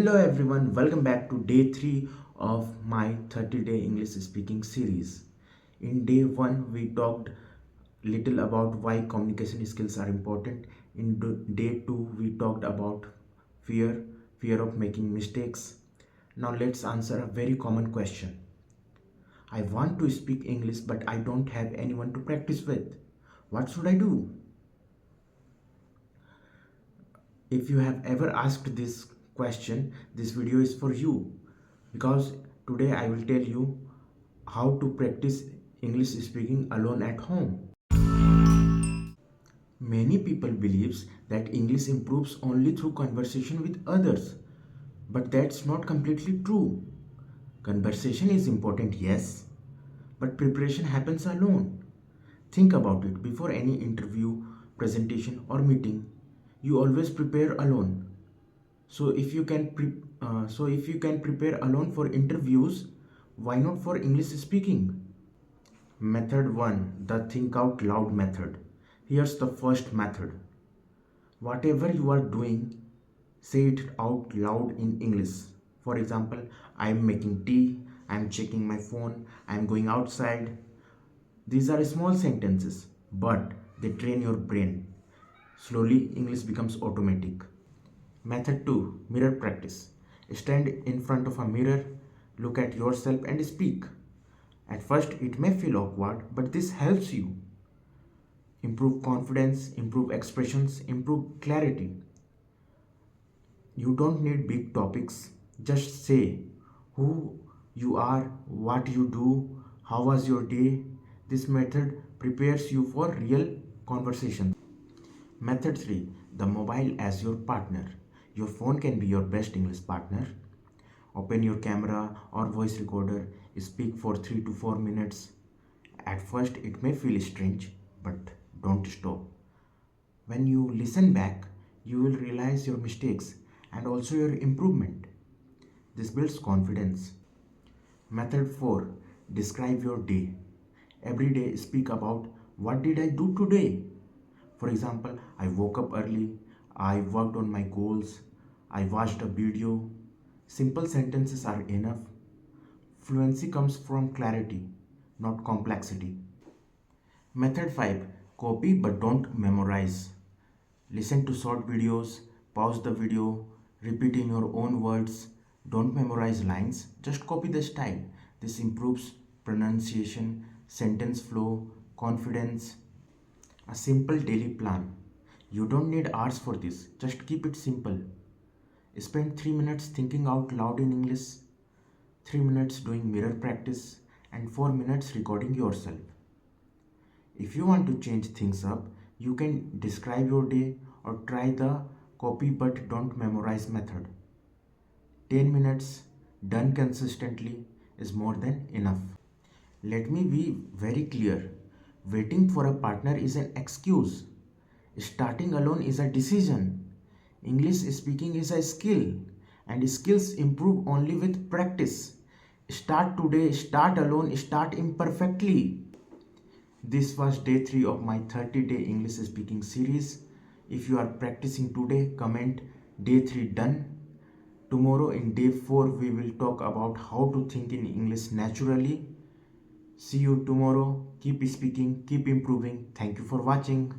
Hello everyone, welcome back to day 3 of my 30-day English speaking series. In day 1 we talked little about why communication skills are important. In day 2 we talked about fear of making mistakes. Now let's answer a very common question. I want to speak English but I don't have anyone to practice with. What should I do? If you have ever asked this question, this video is for you, because today I will tell you how to practice English speaking alone at home. Many people believes that English improves only through conversation with others, but that's not completely true. Conversation is important, yes, but preparation happens alone. Think about it. Before any interview, presentation or meeting, you always prepare alone. So if you can prepare alone for interviews, why not for English speaking? Method 1, the think out loud method. Here's the first method. Whatever you are doing, say it out loud in English. For example, I'm making tea, I'm checking my phone, I'm going outside. These are small sentences, but they train your brain. Slowly, English becomes automatic. Method 2, mirror practice. Stand in front of a mirror, look at yourself and speak. At first, it may feel awkward, but this helps you improve confidence, improve expressions, improve clarity. You don't need big topics, just say who you are, what you do, how was your day. This method prepares you for real conversation. Method 3, the mobile as your partner. Your phone can be your best English partner. Open your camera or voice recorder, speak for 3 to 4 minutes. At first, it may feel strange, but don't stop. When you listen back, you will realize your mistakes and also your improvement. This builds confidence. Method 4, describe your day. Every day, speak about what did I do today. For example, I woke up early, I worked on my goals, I watched a video. Simple sentences are enough. Fluency comes from clarity, not complexity. Method 5, copy but don't memorize. Listen to short videos, pause the video, repeat in your own words. Don't memorize lines, just copy the style. This improves pronunciation, sentence flow, confidence. A simple daily plan. You don't need hours for this, just keep it simple. Spend 3 minutes thinking out loud in English, 3 minutes doing mirror practice, and 4 minutes recording yourself. If you want to change things up, you can describe your day or try the copy but don't memorize method. 10 minutes done consistently is more than enough. Let me be very clear. Waiting for a partner is an excuse. Starting alone is a decision. English speaking is a skill, and skills improve only with practice. Start today, start alone, start imperfectly. This was day 3 of my 30-day English speaking series. If you are practicing today, comment day 3 done. Tomorrow in day 4, we will talk about how to think in English naturally. See you tomorrow. Keep speaking, keep improving. Thank you for watching.